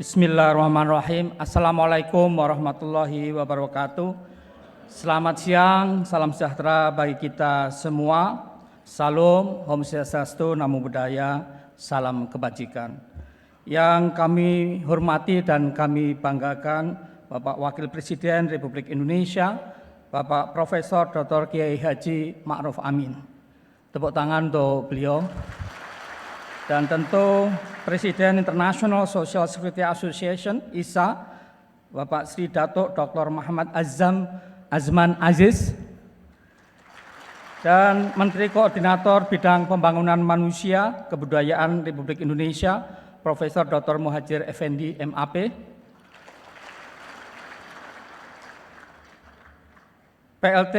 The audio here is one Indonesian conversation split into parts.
Bismillahirrahmanirrahim. Assalamualaikum warahmatullahi wabarakatuh. Selamat siang, salam sejahtera bagi kita semua. Salam, Om Swastiastu, Namo Buddhaya, salam kebajikan. Yang kami hormati dan kami banggakan Bapak Wakil Presiden Republik Indonesia, Bapak Profesor Dr. Kiai Haji Ma'ruf Amin. Tepuk tangan untuk beliau. Dan tentu Presiden International Social Security Association ISA, Bapak Sri Datuk Dr. Muhammad Azman Aziz, dan Menteri Koordinator Bidang Pembangunan Manusia Kebudayaan Republik Indonesia, Profesor Dr. Muhajir Effendi MAP, PLT,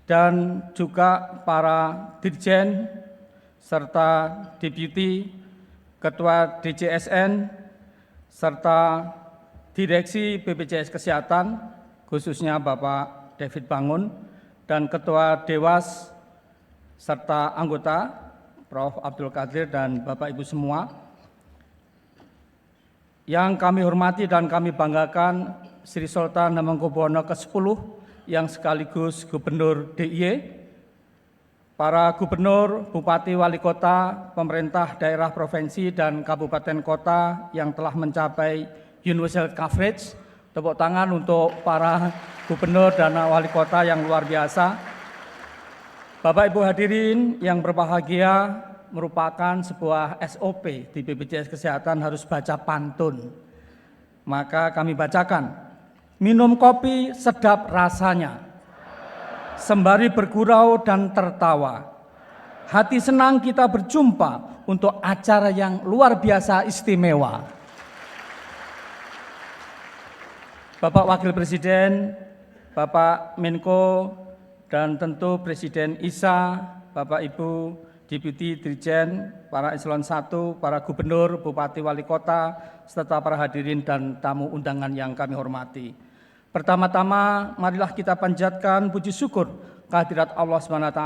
dan juga para dirjen serta Deputi Ketua DJSN serta Direksi BPJS Kesehatan, khususnya Bapak David Bangun, dan Ketua Dewas serta anggota Prof. Abdul Qadir dan Bapak Ibu semua. Yang kami hormati dan kami banggakan Sri Sultan Hamengkubuwono ke-10 yang sekaligus Gubernur DIY, para gubernur, bupati, wali kota, pemerintah daerah, provinsi, dan kabupaten kota yang telah mencapai universal coverage. Tepuk tangan untuk para gubernur dan wali kota yang luar biasa. Bapak Ibu hadirin yang berbahagia, merupakan sebuah SOP di BPJS Kesehatan harus baca pantun. Maka kami bacakan, minum kopi sedap rasanya, sembari bergurau dan tertawa. Hati senang kita berjumpa untuk acara yang luar biasa istimewa. Bapak Wakil Presiden, Bapak Menko, dan tentu Presiden ISA, Bapak Ibu Deputi Dirjen, para Eselon 1, para Gubernur, Bupati, Wali Kota, serta para hadirin dan tamu undangan yang kami hormati. Pertama-tama, marilah kita panjatkan puji syukur kehadirat Allah SWT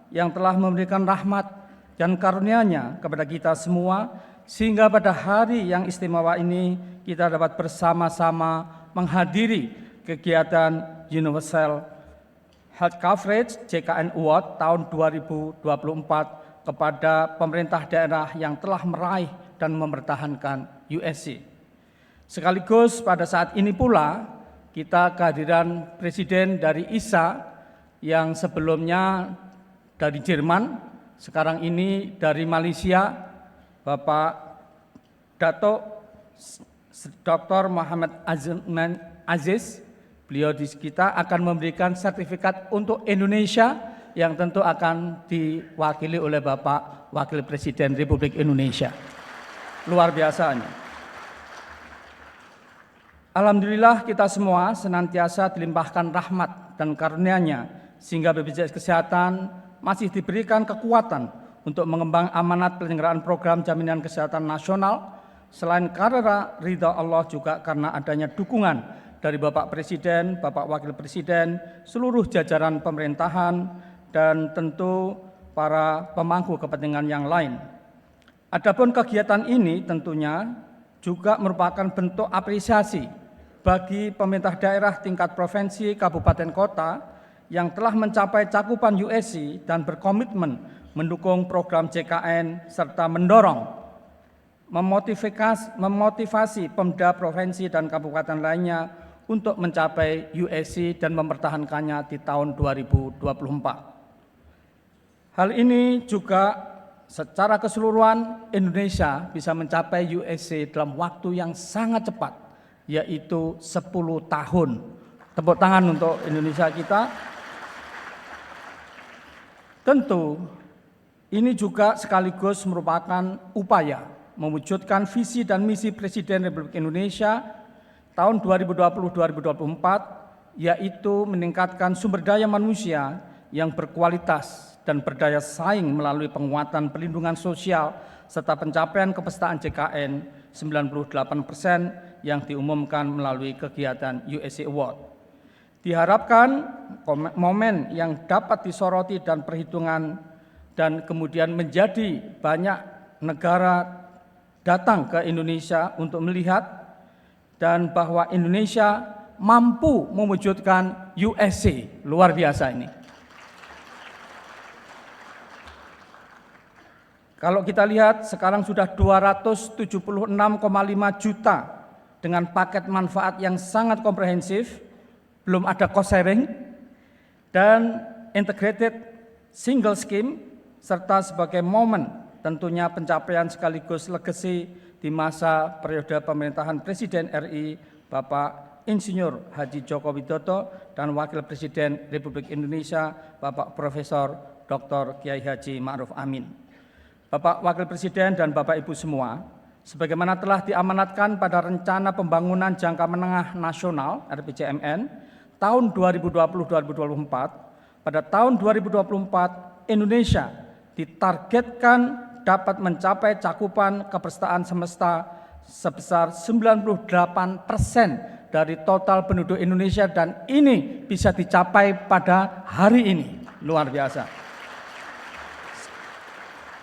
yang telah memberikan rahmat dan karunia-Nya kepada kita semua, sehingga pada hari yang istimewa ini kita dapat bersama-sama menghadiri kegiatan Universal Health Coverage JKN Award tahun 2024 kepada pemerintah daerah yang telah meraih dan mempertahankan USC. Sekaligus pada saat ini pula kita kehadiran Presiden dari ISA yang sebelumnya dari Jerman, sekarang ini dari Malaysia, Bapak Datuk Dr. Muhammad Azman Aziz. Beliau di kita akan memberikan sertifikat untuk Indonesia yang tentu akan diwakili oleh Bapak Wakil Presiden Republik Indonesia. Luar biasanya. Alhamdulillah kita semua senantiasa dilimpahkan rahmat dan karunia-Nya sehingga BPJS Kesehatan masih diberikan kekuatan untuk mengembang amanat penyelenggaraan program jaminan kesehatan nasional, selain karena ridha Allah juga karena adanya dukungan dari Bapak Presiden, Bapak Wakil Presiden, seluruh jajaran pemerintahan, dan tentu para pemangku kepentingan yang lain. Adapun kegiatan ini tentunya juga merupakan bentuk apresiasi bagi pemerintah daerah tingkat provinsi, kabupaten, kota yang telah mencapai cakupan USC dan berkomitmen mendukung program JKN serta mendorong memotivasi Pemda provinsi dan kabupaten lainnya untuk mencapai USC dan mempertahankannya di tahun 2024. Hal ini juga secara keseluruhan Indonesia bisa mencapai USC dalam waktu yang sangat cepat, yaitu 10 tahun. Tepuk tangan untuk Indonesia kita. Tentu ini juga sekaligus merupakan upaya mewujudkan visi dan misi Presiden Republik Indonesia tahun 2020-2024, yaitu meningkatkan sumber daya manusia yang berkualitas dan berdaya saing melalui penguatan perlindungan sosial serta pencapaian kepesertaan JKN 98% yang diumumkan melalui kegiatan USC Award. Diharapkan momen yang dapat disoroti dan perhitungan dan kemudian menjadi banyak negara datang ke Indonesia untuk melihat dan bahwa Indonesia mampu mewujudkan USA. Luar biasa ini. Kalau kita lihat sekarang sudah 276,5 juta dengan paket manfaat yang sangat komprehensif, belum ada cost sharing, dan integrated single scheme, serta sebagai momen tentunya pencapaian sekaligus legacy di masa periode pemerintahan Presiden RI Bapak Insinyur Haji Joko Widodo dan Wakil Presiden Republik Indonesia Bapak Profesor Dr. Kiai Haji Ma'ruf Amin. Bapak Wakil Presiden dan Bapak Ibu semua, sebagaimana telah diamanatkan pada Rencana Pembangunan Jangka Menengah Nasional (RPJMN) tahun 2020-2024, pada tahun 2024 Indonesia ditargetkan dapat mencapai cakupan kepesertaan semesta sebesar 98% dari total penduduk Indonesia, dan ini bisa dicapai pada hari ini. Luar biasa.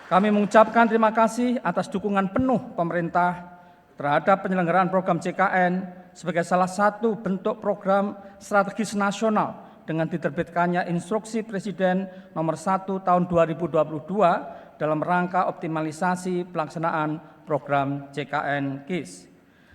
Kami mengucapkan terima kasih atas dukungan penuh pemerintah terhadap penyelenggaraan program JKN sebagai salah satu bentuk program strategis nasional dengan diterbitkannya Instruksi Presiden Nomor 1 Tahun 2022 dalam rangka optimalisasi pelaksanaan program JKN KIS.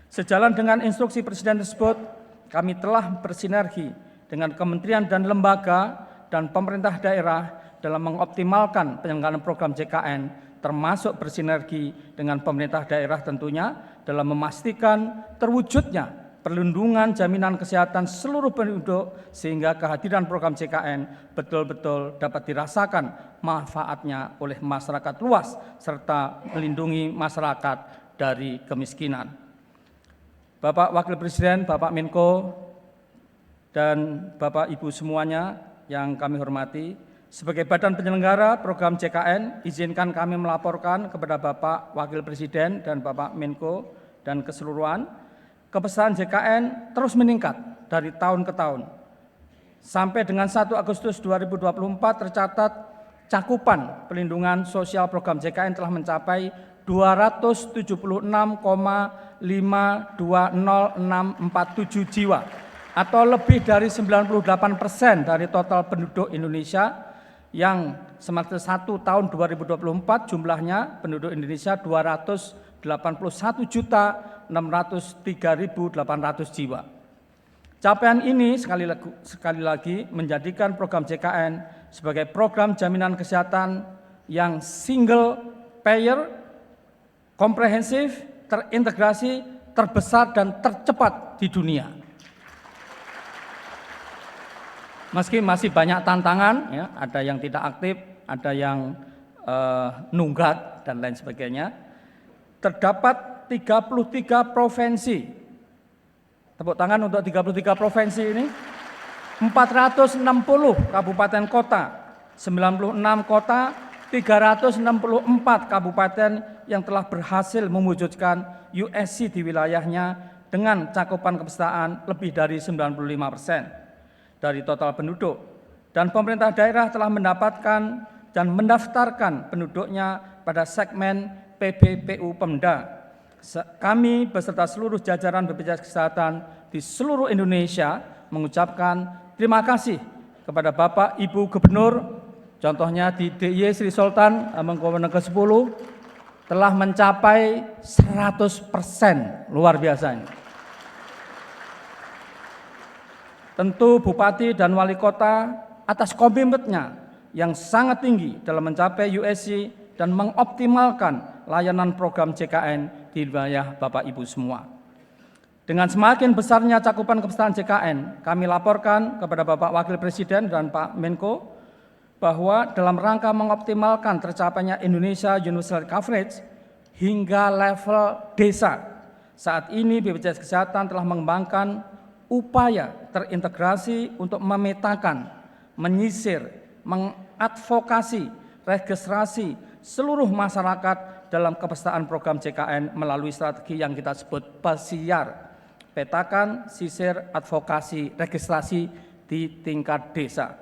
Sejalan dengan instruksi Presiden tersebut, kami telah bersinergi dengan kementerian dan lembaga dan pemerintah daerah dalam mengoptimalkan penyelenggaraan program JKN, termasuk bersinergi dengan pemerintah daerah tentunya dalam memastikan terwujudnya perlindungan jaminan kesehatan seluruh penduduk sehingga kehadiran program JKN betul-betul dapat dirasakan manfaatnya oleh masyarakat luas serta melindungi masyarakat dari kemiskinan. Bapak Wakil Presiden, Bapak Menko, dan Bapak Ibu semuanya yang kami hormati, sebagai badan penyelenggara program JKN, izinkan kami melaporkan kepada Bapak Wakil Presiden dan Bapak Menko dan keseluruhan, kepesertaan JKN terus meningkat dari tahun ke tahun. Sampai dengan 1 Agustus 2024 tercatat cakupan pelindungan sosial program JKN telah mencapai 276,520647 jiwa atau lebih dari 98% dari total penduduk Indonesia, yang semester 1 tahun 2024 jumlahnya penduduk Indonesia 281.603.800 jiwa. Capaian ini sekali lagi menjadikan program JKN sebagai program jaminan kesehatan yang single payer, komprehensif, terintegrasi, terbesar dan tercepat di dunia. Meski masih banyak tantangan, ya, ada yang tidak aktif, ada yang nunggak dan lain sebagainya. Terdapat 33 provinsi. Tepuk tangan untuk 33 provinsi ini. 460 kabupaten kota, 96 kota, 364 kabupaten yang telah berhasil mewujudkan USC di wilayahnya dengan cakupan kepesertaan lebih dari 95% dari total penduduk, dan pemerintah daerah telah mendapatkan dan mendaftarkan penduduknya pada segmen PBPU Pemda. Kami beserta seluruh jajaran BPJS Kesehatan di seluruh Indonesia mengucapkan terima kasih kepada Bapak Ibu Gubernur, contohnya di DIY Sri Sultan Hamengkubuwono ke-10 telah mencapai 100%, luar biasa ini. Tentu Bupati dan Wali Kota atas komitmennya yang sangat tinggi dalam mencapai USC dan mengoptimalkan layanan program JKN di wilayah Bapak Ibu semua. Dengan semakin besarnya cakupan kepesertaan JKN, kami laporkan kepada Bapak Wakil Presiden dan Pak Menko bahwa dalam rangka mengoptimalkan tercapainya Indonesia Universal Coverage hingga level desa, saat ini BPJS Kesehatan telah mengembangkan upaya terintegrasi untuk memetakan, menyisir, mengadvokasi, registrasi seluruh masyarakat dalam kepesertaan program JKN melalui strategi yang kita sebut PESIAR, petakan, sisir, advokasi, registrasi di tingkat desa.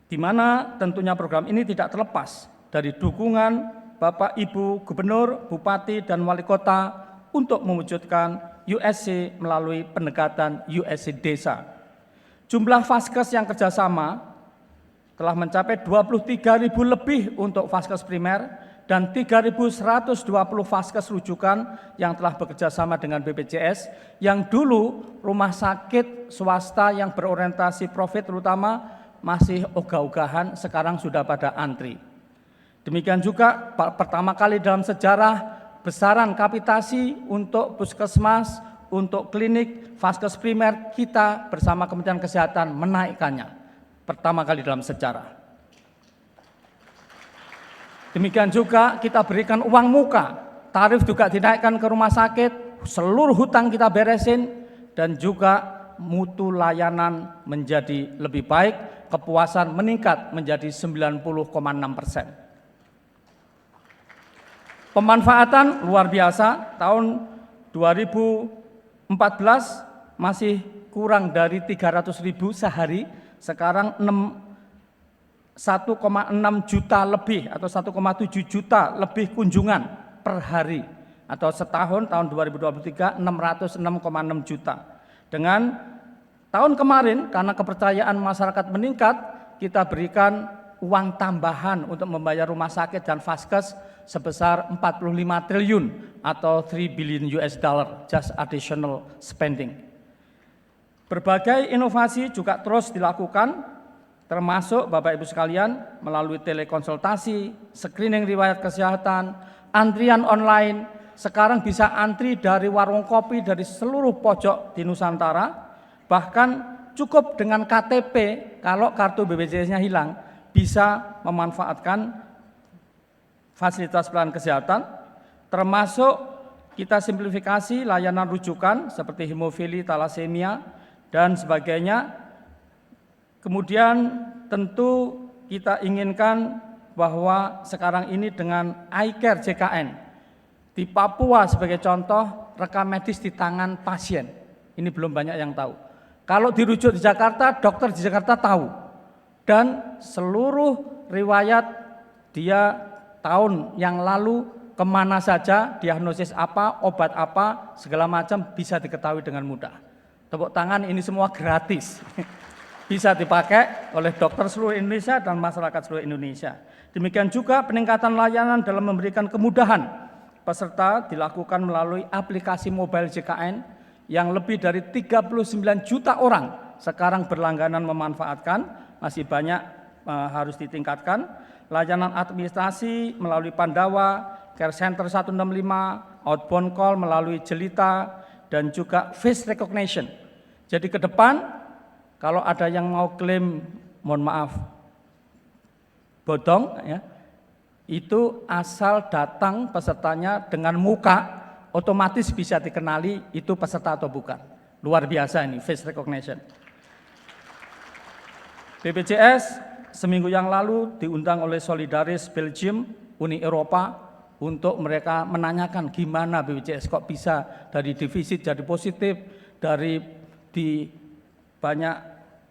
Di mana tentunya program ini tidak terlepas dari dukungan Bapak Ibu Gubernur, Bupati, dan Wali Kota untuk mewujudkan USC melalui pendekatan USC Desa. Jumlah Vaskes yang kerjasama telah mencapai 23.000 lebih untuk Vaskes primer dan 3.120 Vaskes rujukan yang telah bekerjasama dengan BPJS, yang dulu rumah sakit swasta yang berorientasi profit terutama masih ogah-ogahan, sekarang sudah pada antri. Demikian juga pertama kali dalam sejarah besaran kapitasi untuk puskesmas, untuk klinik, vaskes primer, kita bersama Kementerian Kesehatan menaikkannya. Pertama kali dalam sejarah. Demikian juga kita berikan uang muka, tarif juga dinaikkan ke rumah sakit, seluruh hutang kita beresin, dan juga mutu layanan menjadi lebih baik, kepuasan meningkat menjadi 90,6%. Pemanfaatan luar biasa, tahun 2014 masih kurang dari 300.000 sehari, sekarang 1,6 juta lebih atau 1,7 juta lebih kunjungan per hari, atau setahun tahun 2023 606,6 juta. Dengan tahun kemarin karena kepercayaan masyarakat meningkat, kita berikan uang tambahan untuk membayar rumah sakit dan vaskes sebesar 45 triliun atau 3 billion US dollar just additional spending. Berbagai inovasi juga terus dilakukan, termasuk Bapak Ibu sekalian melalui telekonsultasi, screening riwayat kesehatan, antrian online. Sekarang bisa antri dari warung kopi dari seluruh pojok di Nusantara, bahkan cukup dengan KTP, kalau kartu BPJS-nya hilang, bisa memanfaatkan fasilitas pelayanan kesehatan, termasuk kita simplifikasi layanan rujukan seperti hemofili, talasemia, dan sebagainya. Kemudian tentu kita inginkan bahwa sekarang ini dengan iCare JKN, di Papua sebagai contoh, rekam medis di tangan pasien, ini belum banyak yang tahu. Kalau dirujuk di Jakarta, dokter di Jakarta tahu, dan seluruh riwayat dia tahun yang lalu kemana saja, diagnosis apa, obat apa, segala macam bisa diketahui dengan mudah. Tepuk tangan, ini semua gratis. Bisa dipakai oleh dokter seluruh Indonesia dan masyarakat seluruh Indonesia. Demikian juga peningkatan layanan dalam memberikan kemudahan peserta dilakukan melalui aplikasi mobile JKN yang lebih dari 39 juta orang sekarang berlangganan memanfaatkan, masih banyak harus ditingkatkan. Layanan administrasi melalui Pandawa, Care Center 165, outbound call melalui Jelita, dan juga face recognition. Jadi ke depan, kalau ada yang mau klaim, mohon maaf, bodong, ya, itu asal datang pesertanya dengan muka, otomatis bisa dikenali itu peserta atau bukan. Luar biasa ini, face recognition. BPJS seminggu yang lalu diundang oleh Solidaris Belgium, Uni Eropa, untuk mereka menanyakan gimana BPJS kok bisa dari defisit jadi positif, dari di banyak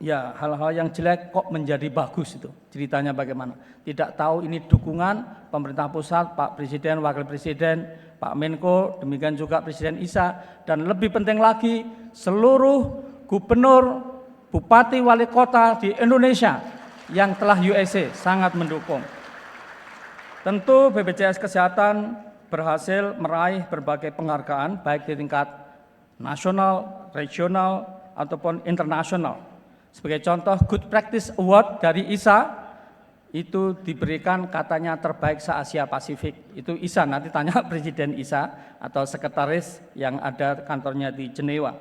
ya hal-hal yang jelek kok menjadi bagus, itu ceritanya bagaimana. Tidak tahu ini dukungan pemerintah pusat, Pak Presiden, Wakil Presiden, Pak Menko, demikian juga Presiden Isa, dan lebih penting lagi seluruh gubernur, bupati, wali kota di Indonesia yang telah USC sangat mendukung. Tentu BPJS Kesehatan berhasil meraih berbagai penghargaan baik di tingkat nasional, regional, ataupun internasional. Sebagai contoh, Good Practice Award dari ISA itu diberikan katanya terbaik se-Asia Pasifik. Itu ISA, nanti tanya Presiden ISA atau sekretaris yang ada kantornya di Jenewa.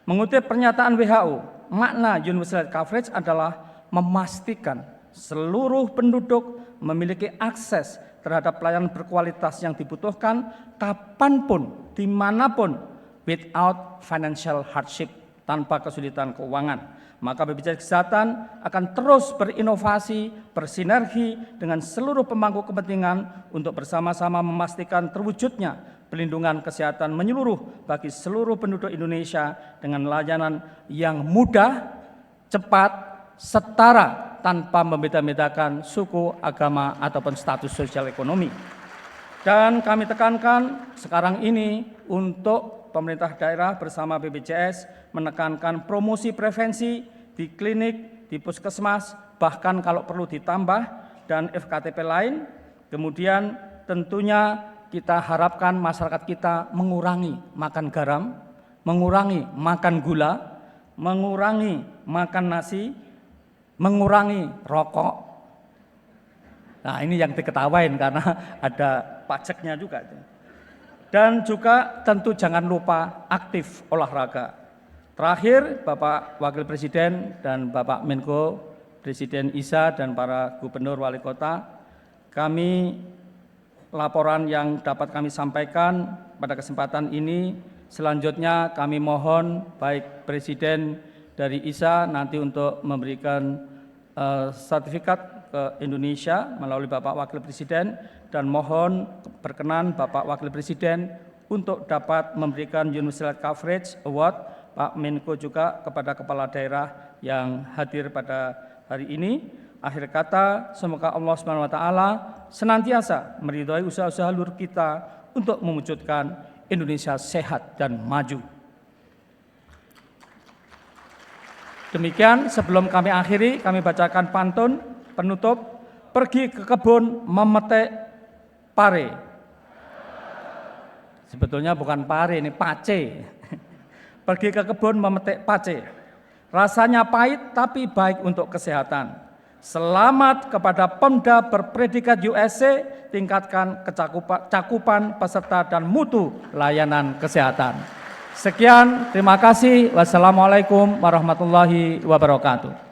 Mengutip pernyataan WHO, makna universal coverage adalah memastikan seluruh penduduk memiliki akses terhadap pelayanan berkualitas yang dibutuhkan kapanpun, dimanapun, without financial hardship, tanpa kesulitan keuangan. Maka BPJS Kesehatan akan terus berinovasi, bersinergi dengan seluruh pemangku kepentingan untuk bersama-sama memastikan terwujudnya perlindungan kesehatan menyeluruh bagi seluruh penduduk Indonesia dengan layanan yang mudah, cepat, setara, tanpa membeda-bedakan suku, agama, ataupun status sosial ekonomi. Dan kami tekankan sekarang ini untuk pemerintah daerah bersama BPJS menekankan promosi prevensi di klinik, di puskesmas, bahkan kalau perlu ditambah dan FKTP lain. Kemudian tentunya kita harapkan masyarakat kita mengurangi makan garam, mengurangi makan gula, mengurangi makan nasi, mengurangi rokok. Nah, ini yang diketawain karena ada pajaknya juga. Dan juga tentu jangan lupa aktif olahraga. Terakhir, Bapak Wakil Presiden dan Bapak Menko, Presiden Isa dan para gubernur wali kota, kami laporan yang dapat kami sampaikan pada kesempatan ini. Selanjutnya kami mohon baik Presiden dari Isa nanti untuk memberikan sertifikat ke Indonesia melalui Bapak Wakil Presiden, dan mohon berkenan Bapak Wakil Presiden untuk dapat memberikan Universal Coverage Award Pak Menko juga kepada kepala daerah yang hadir pada hari ini. Akhir kata, semoga Allah SWT senantiasa meridhai usaha-usaha luhur kita untuk mewujudkan Indonesia sehat dan maju. Demikian, sebelum kami akhiri, kami bacakan pantun penutup. Pergi ke kebun memetik pare. Sebetulnya bukan pare, ini pace. Pergi ke kebun memetik pace. Rasanya pahit tapi baik untuk kesehatan. Selamat kepada Pemda berpredikat USC, tingkatkan cakupan peserta dan mutu layanan kesehatan. Sekian, terima kasih. Wassalamualaikum warahmatullahi wabarakatuh.